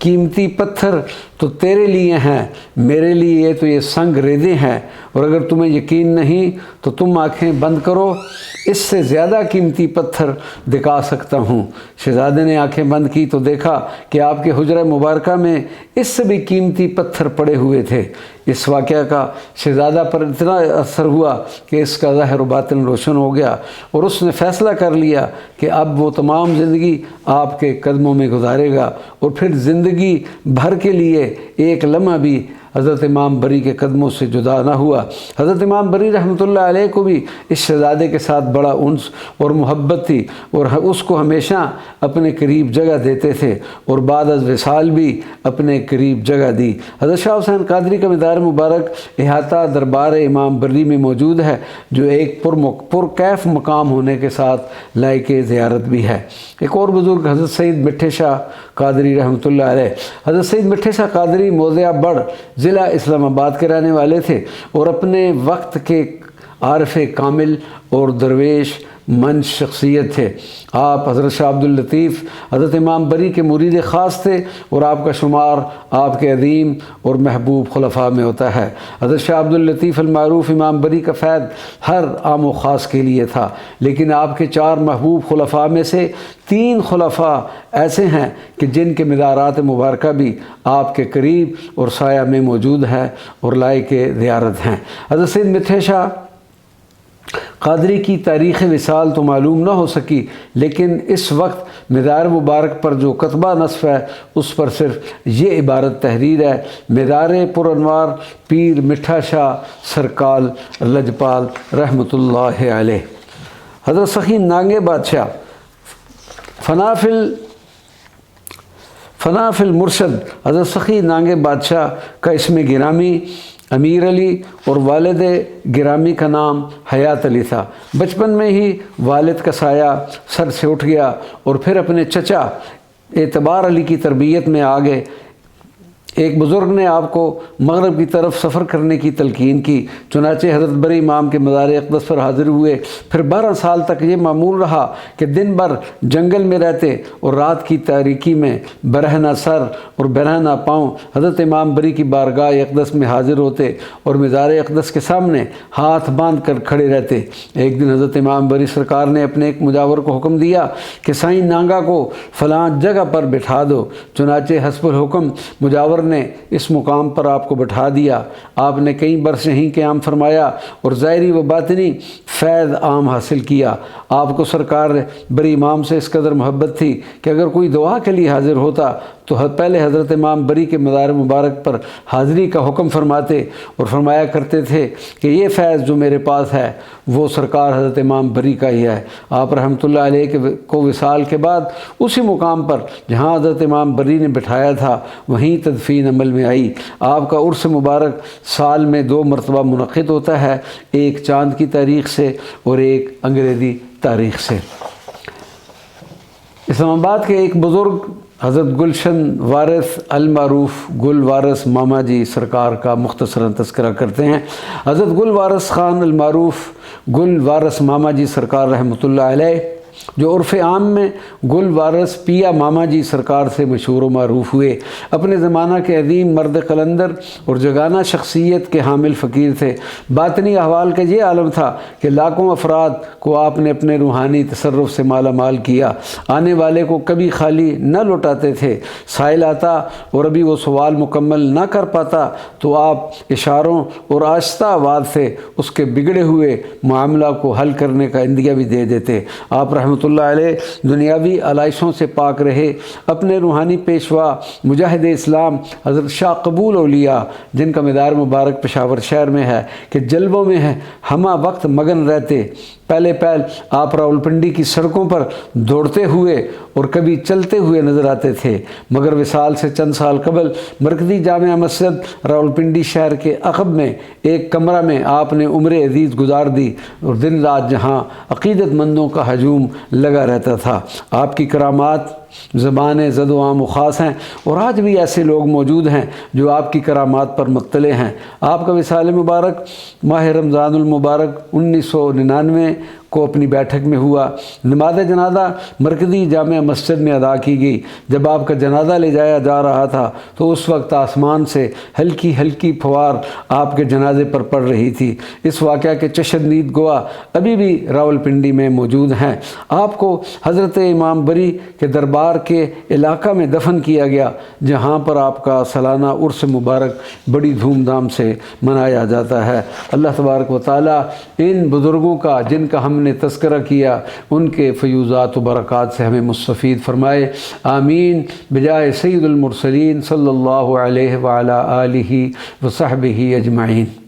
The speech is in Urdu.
قیمتی پتھر تو تیرے لیے ہیں، میرے لیے تو یہ سنگ ریزے ہیں، اور اگر تمہیں یقین نہیں تو تم آنکھیں بند کرو، اس سے زیادہ قیمتی پتھر دکھا سکتا ہوں۔ شہزادے نے آنکھیں بند کی تو دیکھا کہ آپ کے حجرہ مبارکہ میں اس سے بھی قیمتی پتھر پڑے ہوئے تھے۔ اس واقعہ کا شہزادہ پر اتنا اثر ہوا کہ اس کا ظاہر و باطن روشن ہو گیا، اور اس نے فیصلہ کر لیا کہ اب وہ تمام زندگی آپ کے قدموں میں گزارے گا، اور پھر زندگی بھر کے لیے ایک لمحہ بھی حضرت امام بری کے قدموں سے جدا نہ ہوا۔ حضرت امام بری رحمۃ اللہ علیہ کو بھی اس شہزادے کے ساتھ بڑا انس اور محبت تھی، اور اس کو ہمیشہ اپنے قریب جگہ دیتے تھے، اور بعد از وصال بھی اپنے قریب جگہ دی۔ حضرت شاہ حسین قادری کا مزار مبارک احاطہ دربار امام بری میں موجود ہے، جو ایک پرکیف مقام ہونے کے ساتھ لائق زیارت بھی ہے۔ ایک اور بزرگ حضرت سید مٹھے شاہ قادری رحمۃ اللہ علیہ۔ حضرت سید مٹھے شاہ قادری موضع بڑ ضلع اسلام آباد کے رہنے والے تھے، اور اپنے وقت کے عارف کامل اور درویش من شخصیت تھے۔ آپ حضرت شاہ عبداللطیف حضرت امام بری کے مرید خاص تھے، اور آپ کا شمار آپ کے عظیم اور محبوب خلفاء میں ہوتا ہے۔ حضرت شاہ عبداللطیف المعروف امام بری کا فیض ہر عام و خاص کے لیے تھا، لیکن آپ کے 4 محبوب خلفاء میں سے 3 خلفاء ایسے ہیں کہ جن کے مزارات مبارکہ بھی آپ کے قریب اور سایہ میں موجود ہے اور لائق زیارت ہیں۔ حضرت سید مٹھے شاہ قادری کی تاریخ وصال تو معلوم نہ ہو سکی، لیکن اس وقت مزار مبارک پر جو کتبہ نصب ہے اس پر صرف یہ عبارت تحریر ہے: مزار پر انوار پیر مٹھا شاہ سرکال لجپال رحمۃ اللہ علیہ۔ حضرت سخی نانگے بادشاہ فناف المرشد حضرت سخی نانگے بادشاہ کا اسم گرامی امیر علی اور والد گرامی کا نام حیات علی تھا۔ بچپن میں ہی والد کا سایہ سر سے اٹھ گیا، اور پھر اپنے چچا اعتبار علی کی تربیت میں آ گئے۔ ایک بزرگ نے آپ کو مغرب کی طرف سفر کرنے کی تلقین کی، چنانچہ حضرت بری امام کے مزار اقدس پر حاضر ہوئے۔ پھر 12 سال تک یہ معمول رہا کہ دن بھر جنگل میں رہتے، اور رات کی تاریکی میں برہنہ سر اور برہنہ پاؤں حضرت امام بری کی بارگاہ اقدس میں حاضر ہوتے، اور مزار اقدس کے سامنے ہاتھ باندھ کر کھڑے رہتے۔ ایک دن حضرت امام بری سرکار نے اپنے ایک مجاور کو حکم دیا کہ سائیں نانگا کو فلاں جگہ پر بٹھا دو۔ چنانچہ حسب الحکم مجاور نے اس مقام پر آپ کو بٹھا دیا۔ آپ نے کئی برس یہیں قیام فرمایا اور ظاہری و باطنی فیض عام حاصل کیا۔ آپ کو سرکار بری امام سے اس قدر محبت تھی کہ اگر کوئی دعا کے لیے حاضر ہوتا تو پہلے حضرت امام بری کے مزار مبارک پر حاضری کا حکم فرماتے، اور فرمایا کرتے تھے کہ یہ فیض جو میرے پاس ہے وہ سرکار حضرت امام بری کا ہی ہے۔ آپ رحمۃ اللہ علیہ کو وصال کے بعد اسی مقام پر جہاں حضرت امام بری نے بٹھایا تھا وہیں تدفین عمل میں آئی۔ آپ کا عرس مبارک سال میں 2 مرتبہ منعقد ہوتا ہے، ایک چاند کی تاریخ سے اور ایک انگریزی تاریخ سے۔ اسلام آباد کے ایک بزرگ حضرت گلشن وارث المعروف گل وارث ماما جی سرکار کا مختصراً تذکرہ کرتے ہیں۔ حضرت گل وارث خان المعروف گل وارث ماما جی سرکار رحمۃ اللہ علیہ، جو عرف عام میں گل وارث پیا ماما جی سرکار سے مشہور و معروف ہوئے، اپنے زمانہ کے عظیم مرد قلندر اور جگانہ شخصیت کے حامل فقیر تھے۔ باطنی احوال کا یہ عالم تھا کہ لاکھوں افراد کو آپ نے اپنے روحانی تصرف سے مالا مال کیا، آنے والے کو کبھی خالی نہ لوٹاتے تھے۔ سائل آتا اور ابھی وہ سوال مکمل نہ کر پاتا تو آپ اشاروں اور آہستہ آواز سے اس کے بگڑے ہوئے معاملہ کو حل کرنے کا اندیہ بھی دے دیتے۔ آپ رحمۃ اللہ علیہ دنیاوی علائشوں سے پاک رہے۔ اپنے روحانی پیشوا مجاہد اسلام حضرت شاہ قبول اولیاء، جن کا مزار مبارک پشاور شہر میں ہے، کہ جلووں میں ہمہ وقت مگن رہتے۔ پہلے آپ راولپنڈی کی سڑکوں پر دوڑتے ہوئے اور کبھی چلتے ہوئے نظر آتے تھے، مگر وصال سے چند سال قبل مرکزی جامع مسجد راولپنڈی شہر کے عقب میں ایک کمرہ میں آپ نے عمر عزیز گزار دی، اور دن رات جہاں عقیدت مندوں کا ہجوم لگا رہتا تھا۔ آپ کی کرامات زبانیں زد و عام و خاص ہیں، اور آج بھی ایسے لوگ موجود ہیں جو آپ کی کرامات پر مطلع ہیں۔ آپ کا وصال مبارک ماہ رمضان المبارک 1999 کو اپنی بیٹھک میں ہوا۔ نماز جنازہ مرکزی جامع مسجد میں ادا کی گئی۔ جب آپ کا جنازہ لے جایا جا رہا تھا تو اس وقت آسمان سے ہلکی ہلکی پھوار آپ کے جنازے پر پڑ رہی تھی۔ اس واقعہ کے چشمدید گواہ ابھی بھی راولپنڈی میں موجود ہیں۔ آپ کو حضرت امام بری کے دربار کے علاقہ میں دفن کیا گیا، جہاں پر آپ کا سالانہ عرس مبارک بڑی دھوم دھام سے منایا جاتا ہے۔ اللہ تبارک و تعالیٰ ان بزرگوں کا جن کا ہم نے تذکرہ کیا، ان کے فیوزات و برکات سے ہمیں مستفید فرمائے، آمین بجائے سید المرسلین صلی اللہ علیہ وعلی آلہ وصحبہ اجمعین۔